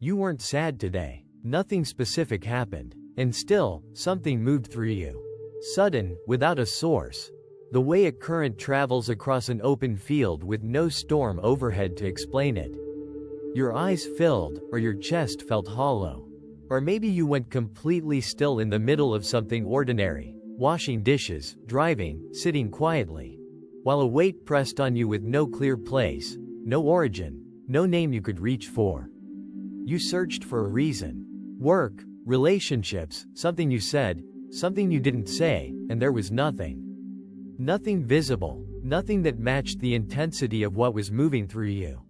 You weren't sad today. Nothing specific happened. And still, something moved through you. Sudden, without a source. The way a current travels across an open field with no storm overhead to explain it. Your eyes filled, or your chest felt hollow. Or maybe you went completely still in the middle of something ordinary, washing dishes, driving, sitting quietly, while a weight pressed on you with no clear place, no origin, no name you could reach for. You searched for a reason. Work, relationships, something you said, something you didn't say, and there was nothing. Nothing visible, nothing that matched the intensity of what was moving through you.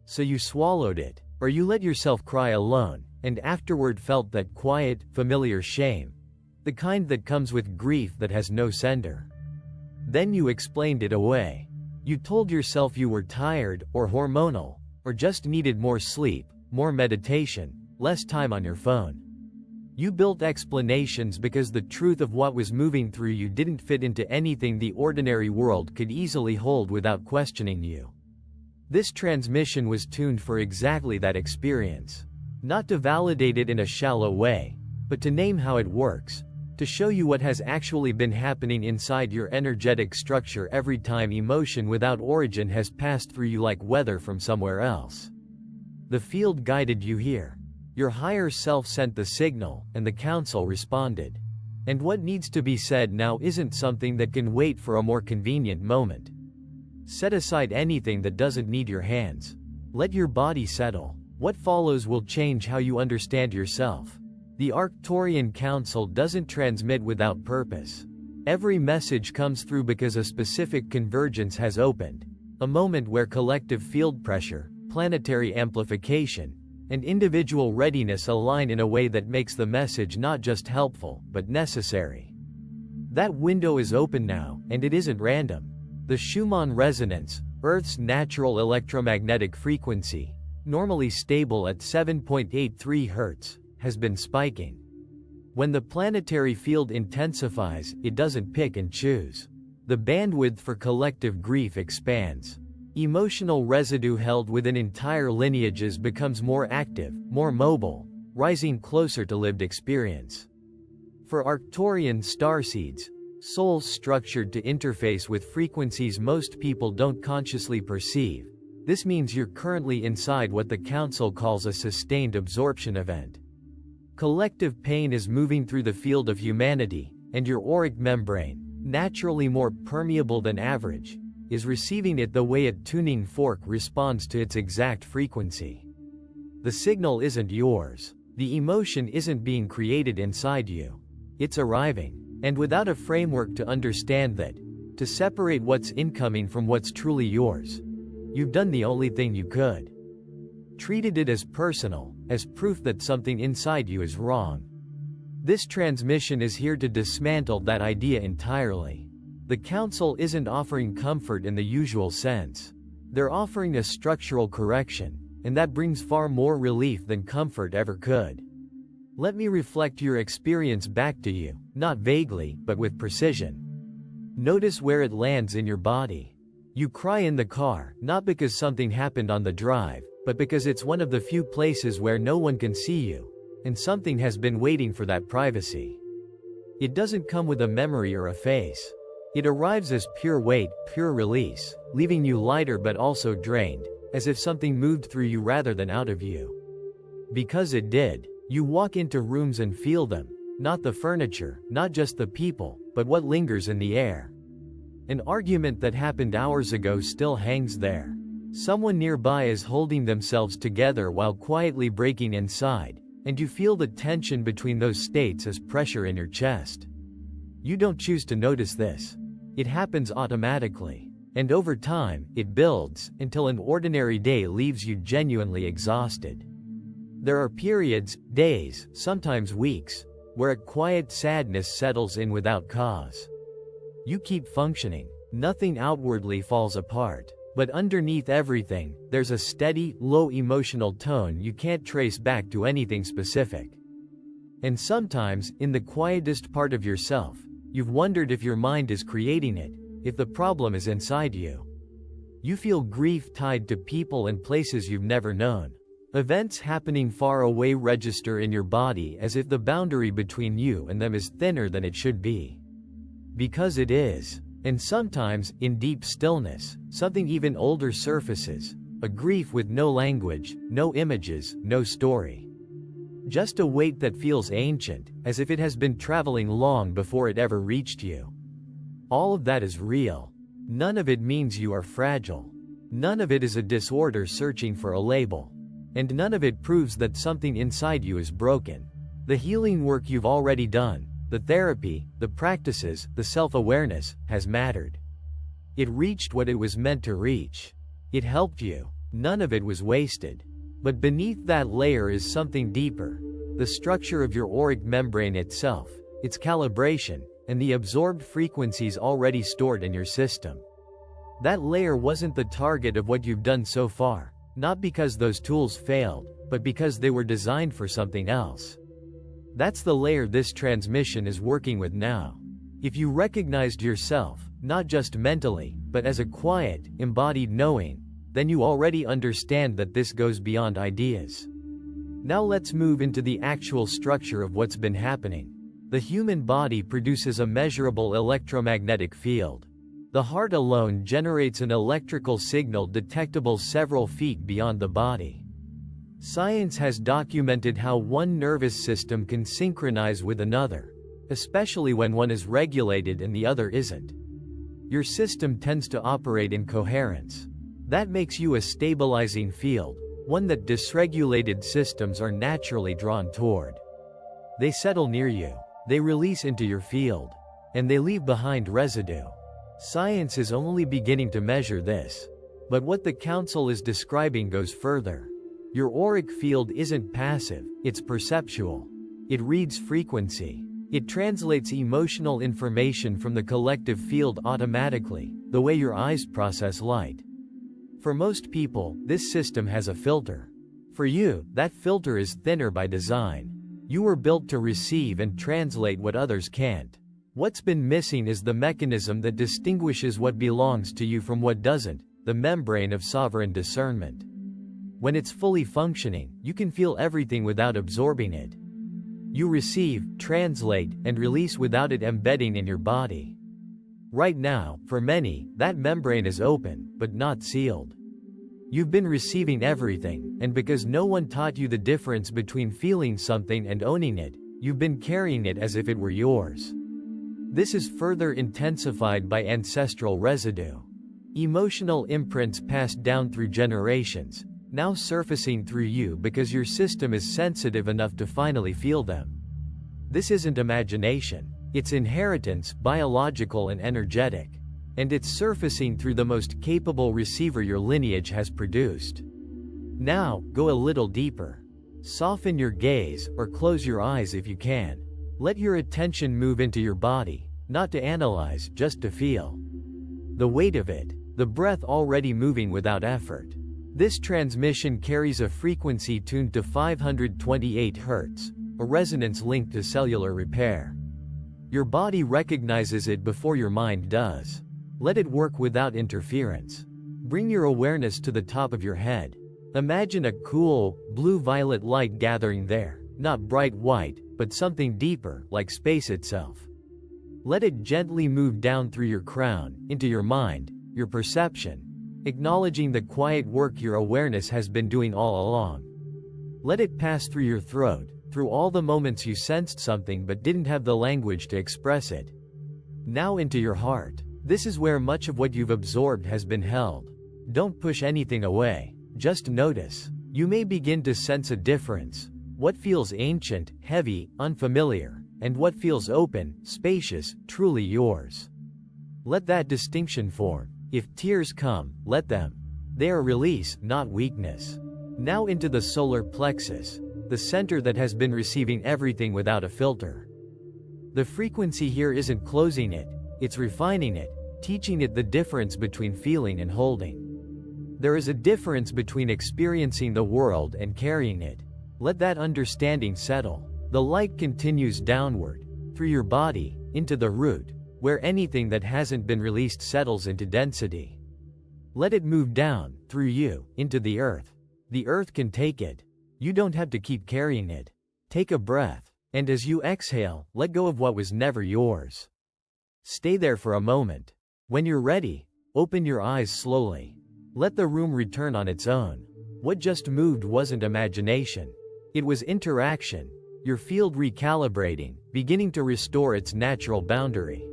So you swallowed it, or you let yourself cry alone, and afterward felt that quiet, familiar shame. The kind that comes with grief that has no sender. Then you explained it away. You told yourself you were tired, or hormonal, or just needed more sleep, more meditation, less time on your phone. You built explanations because the truth of what was moving through you didn't fit into anything the ordinary world could easily hold without questioning you. This transmission was tuned for exactly that experience. Not to validate it in a shallow way, but to name how it works, to show you what has actually been happening inside your energetic structure every time emotion without origin has passed through you like weather from somewhere else. The field guided you here. Your higher self sent the signal, and the council responded. And what needs to be said now isn't something that can wait for a more convenient moment. Set aside anything that doesn't need your hands. Let your body settle. What follows will change how you understand yourself. The Arcturian Council doesn't transmit without purpose. Every message comes through because a specific convergence has opened. A moment where collective field pressure, planetary amplification, and individual readiness align in a way that makes the message not just helpful, but necessary. That window is open now, and it isn't random. The Schumann resonance, Earth's natural electromagnetic frequency, normally stable at 7.83 hertz, has been spiking. When the planetary field intensifies, it doesn't pick and choose. The bandwidth for collective grief expands. Emotional residue held within entire lineages becomes more active, more mobile, rising closer to lived experience. For Arcturian starseeds, souls structured to interface with frequencies most people don't consciously perceive, this means you're currently inside what the Council calls a sustained absorption event. Collective pain is moving through the field of humanity, and your auric membrane, naturally more permeable than average, is receiving it the way a tuning fork responds to its exact frequency. The signal isn't yours. The emotion isn't being created inside you. It's arriving. And without a framework to understand that, to separate what's incoming from what's truly yours, you've done the only thing you could. Treated it as personal, as proof that something inside you is wrong. This transmission is here to dismantle that idea entirely. The Council isn't offering comfort in the usual sense. They're offering a structural correction, and that brings far more relief than comfort ever could. Let me reflect your experience back to you, not vaguely, but with precision. Notice where it lands in your body. You cry in the car, not because something happened on the drive, but because it's one of the few places where no one can see you, and something has been waiting for that privacy. It doesn't come with a memory or a face. It arrives as pure weight, pure release, leaving you lighter but also drained, as if something moved through you rather than out of you. Because it did, you walk into rooms and feel them, not the furniture, not just the people, but what lingers in the air. An argument that happened hours ago still hangs there. Someone nearby is holding themselves together while quietly breaking inside, and you feel the tension between those states as pressure in your chest. You don't choose to notice this. It happens automatically. And over time, it builds, until an ordinary day leaves you genuinely exhausted. There are periods, days, sometimes weeks, where a quiet sadness settles in without cause. You keep functioning. Nothing outwardly falls apart. But underneath everything, there's a steady, low emotional tone you can't trace back to anything specific. And sometimes, in the quietest part of yourself, you've wondered if your mind is creating it, if the problem is inside you. You feel grief tied to people and places you've never known. Events happening far away register in your body as if the boundary between you and them is thinner than it should be. Because it is. And sometimes, in deep stillness, something even older surfaces, a grief with no language, no images, no story. Just a weight that feels ancient, as if it has been traveling long before it ever reached you. All of that is real. None of it means you are fragile. None of it is a disorder searching for a label. And none of it proves that something inside you is broken. The healing work you've already done, the therapy, the practices, the self-awareness, has mattered. It reached what it was meant to reach. It helped you. None of it was wasted. But beneath that layer is something deeper. The structure of your auric membrane itself, its calibration, and the absorbed frequencies already stored in your system. That layer wasn't the target of what you've done so far. Not because those tools failed, but because they were designed for something else. That's the layer this transmission is working with now. If you recognized yourself, not just mentally, but as a quiet, embodied knowing, then you already understand that this goes beyond ideas. Now let's move into the actual structure of what's been happening. The human body produces a measurable electromagnetic field. The heart alone generates an electrical signal detectable several feet beyond the body. Science has documented how one nervous system can synchronize with another, especially when one is regulated and the other isn't. Your system tends to operate in coherence. That makes you a stabilizing field, one that dysregulated systems are naturally drawn toward. They settle near you, they release into your field, and they leave behind residue. Science is only beginning to measure this. But what the Council is describing goes further. Your auric field isn't passive, it's perceptual. It reads frequency. It translates emotional information from the collective field automatically, the way your eyes process light. For most people, this system has a filter. For you, that filter is thinner by design. You were built to receive and translate what others can't. What's been missing is the mechanism that distinguishes what belongs to you from what doesn't, the membrane of sovereign discernment. When it's fully functioning, you can feel everything without absorbing it. You receive, translate, and release without it embedding in your body. Right now, for many, that membrane is open, but not sealed. You've been receiving everything, and because no one taught you the difference between feeling something and owning it, you've been carrying it as if it were yours. This is further intensified by ancestral residue. Emotional imprints passed down through generations, now surfacing through you because your system is sensitive enough to finally feel them. This isn't imagination. It's inheritance, biological and energetic. And it's surfacing through the most capable receiver your lineage has produced. Now, go a little deeper. Soften your gaze, or close your eyes if you can. Let your attention move into your body, not to analyze, just to feel. The weight of it, the breath already moving without effort. This transmission carries a frequency tuned to 528 hertz, a resonance linked to cellular repair. Your body recognizes it before your mind does. Let it work without interference. Bring your awareness to the top of your head. Imagine a cool, blue-violet light gathering there, not bright white, but something deeper, like space itself. Let it gently move down through your crown, into your mind, your perception, acknowledging the quiet work your awareness has been doing all along. Let it pass through your throat, through all the moments you sensed something but didn't have the language to express it. Now into your heart. This is where much of what you've absorbed has been held. Don't push anything away, just notice. You may begin to sense a difference. What feels ancient, heavy, unfamiliar, and what feels open, spacious, truly yours. Let that distinction form. If tears come, let them. They are release, not weakness. Now into the solar plexus, the center that has been receiving everything without a filter. The frequency here isn't closing it, it's refining it, teaching it the difference between feeling and holding. There is a difference between experiencing the world and carrying it. Let that understanding settle. The light continues downward, through your body, into the root, where anything that hasn't been released settles into density. Let it move down, through you, into the earth. The earth can take it. You don't have to keep carrying it. Take a breath. And as you exhale, let go of what was never yours. Stay there for a moment. When you're ready, open your eyes slowly. Let the room return on its own. What just moved wasn't imagination. It was interaction. Your field recalibrating, beginning to restore its natural boundary.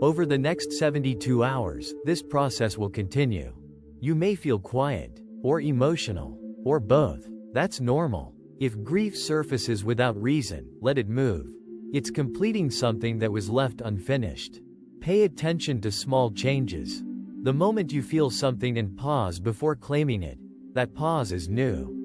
Over the next 72 hours, this process will continue. You may feel quiet, or emotional, or both. That's normal. If grief surfaces without reason, let it move. It's completing something that was left unfinished. Pay attention to small changes. The moment you feel something and pause before claiming it, that pause is new.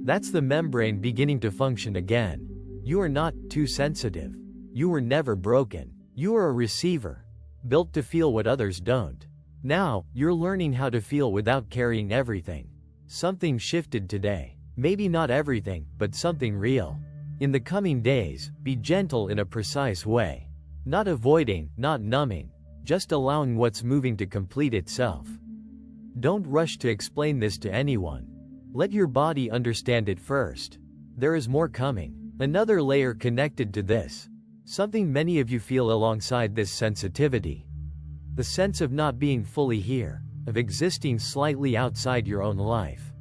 That's the membrane beginning to function again. You are not too sensitive. You were never broken. You are a receiver, built to feel what others don't. Now, you're learning how to feel without carrying everything. Something shifted today. Maybe not everything, but something real. In the coming days, be gentle in a precise way. Not avoiding, not numbing, just allowing what's moving to complete itself. Don't rush to explain this to anyone. Let your body understand it first. There is more coming. Another layer connected to this. Something many of you feel alongside this sensitivity. The sense of not being fully here, of existing slightly outside your own life.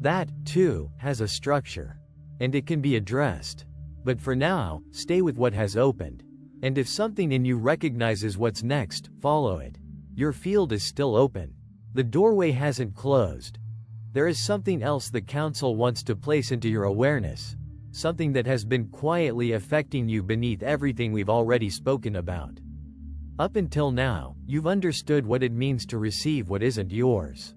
That, too, has a structure. And it can be addressed. But for now, stay with what has opened. And if something in you recognizes what's next, follow it. Your field is still open. The doorway hasn't closed. There is something else the Council wants to place into your awareness. Something that has been quietly affecting you beneath everything we've already spoken about. Up until now, you've understood what it means to receive what isn't yours.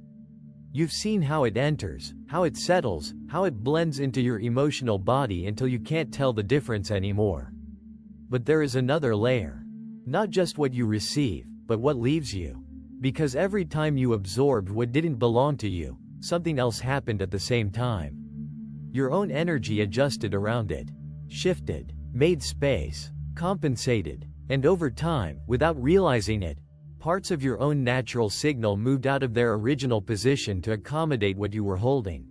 You've seen how it enters, how it settles, how it blends into your emotional body until you can't tell the difference anymore. But there is another layer. Not just what you receive, but what leaves you. Because every time you absorbed what didn't belong to you, something else happened at the same time. Your own energy adjusted around it, shifted, made space, compensated, and over time, without realizing it, parts of your own natural signal moved out of their original position to accommodate what you were holding.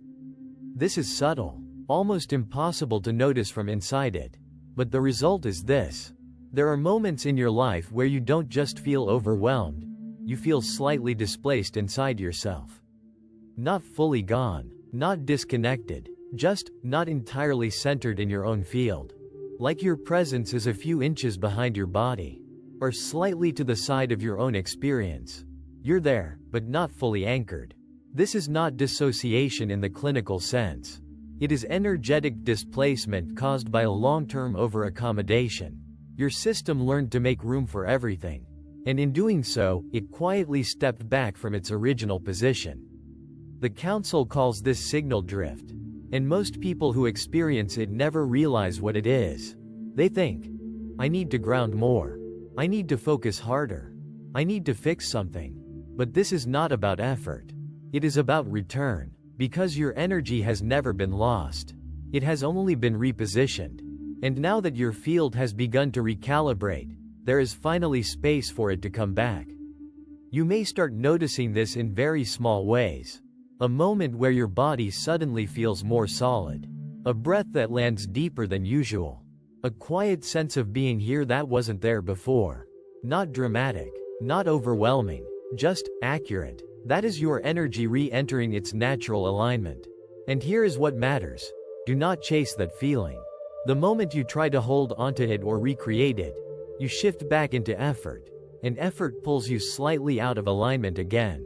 This is subtle, almost impossible to notice from inside it. But the result is this. There are moments in your life where you don't just feel overwhelmed, you feel slightly displaced inside yourself. Not fully gone, not disconnected, just not entirely centered in your own field. Like your presence is a few inches behind your body, or slightly to the side of your own experience. You're there, but not fully anchored. This is not dissociation in the clinical sense. It is energetic displacement caused by a long-term over-accommodation. Your system learned to make room for everything. And in doing so, it quietly stepped back from its original position. The Council calls this signal drift. And most people who experience it never realize what it is. They think, I need to ground more. I need to focus harder. I need to fix something. But this is not about effort. It is about return. Because your energy has never been lost. It has only been repositioned. And now that your field has begun to recalibrate, there is finally space for it to come back. You may start noticing this in very small ways. A moment where your body suddenly feels more solid. A breath that lands deeper than usual. A quiet sense of being here that wasn't there before. Not dramatic, not overwhelming, just accurate. That is your energy re-entering its natural alignment. And here is what matters. Do not chase that feeling. The moment you try to hold onto it or recreate it, you shift back into effort. And effort pulls you slightly out of alignment again.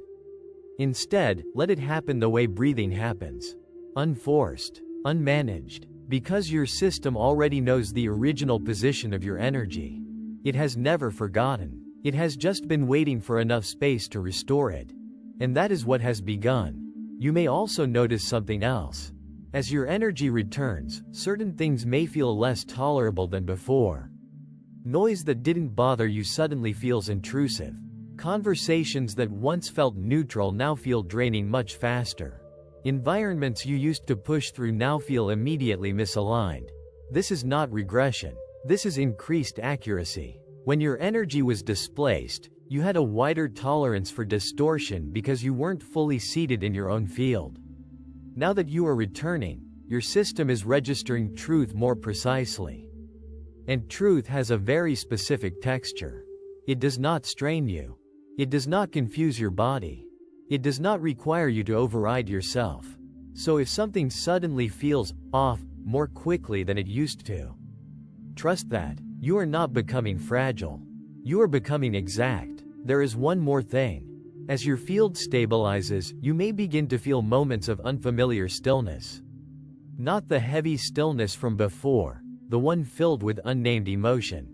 Instead, let it happen the way breathing happens. Unforced, unmanaged. Because your system already knows the original position of your energy. It has never forgotten. It has just been waiting for enough space to restore it. And that is what has begun. You may also notice something else. As your energy returns, certain things may feel less tolerable than before. Noise that didn't bother you suddenly feels intrusive. Conversations that once felt neutral now feel draining much faster. Environments you used to push through now feel immediately misaligned. This is not regression. This is increased accuracy. When your energy was displaced, you had a wider tolerance for distortion because you weren't fully seated in your own field. Now that you are returning, your system is registering truth more precisely. And truth has a very specific texture. It does not strain you. It does not confuse your body. It does not require you to override yourself. So if something suddenly feels off more quickly than it used to, trust that you are not becoming fragile. You are becoming exact. There is one more thing. As your field stabilizes, you may begin to feel moments of unfamiliar stillness. Not the heavy stillness from before, the one filled with unnamed emotion.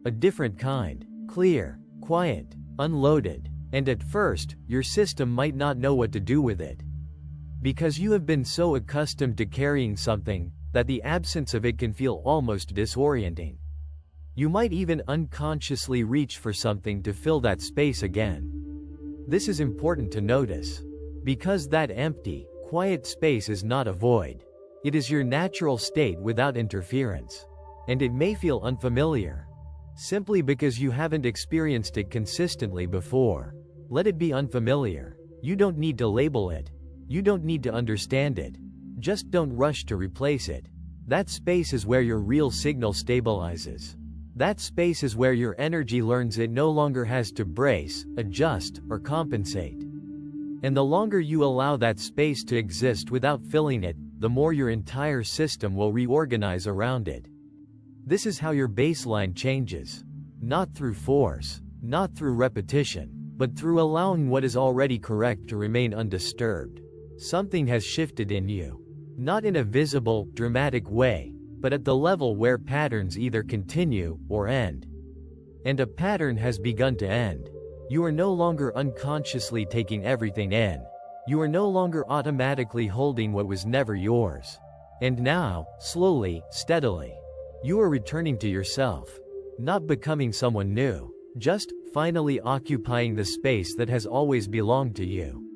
A different kind, clear, quiet, unloaded, and at first, your system might not know what to do with it. Because you have been so accustomed to carrying something, that the absence of it can feel almost disorienting. You might even unconsciously reach for something to fill that space again. This is important to notice. Because that empty, quiet space is not a void. It is your natural state without interference. And it may feel unfamiliar. Simply because you haven't experienced it consistently before. Let it be unfamiliar. You don't need to label it. You don't need to understand it. Just don't rush to replace it. That space is where your real signal stabilizes. That space is where your energy learns it no longer has to brace, adjust, or compensate. And the longer you allow that space to exist without filling it, the more your entire system will reorganize around it. This is how your baseline changes. Not through force, not through repetition, but through allowing what is already correct to remain undisturbed. Something has shifted in you. Not in a visible, dramatic way, but at the level where patterns either continue or end. And a pattern has begun to end. You are no longer unconsciously taking everything in. You are no longer automatically holding what was never yours. And now, slowly, steadily, you are returning to yourself. Not becoming someone new. Just finally occupying the space that has always belonged to you.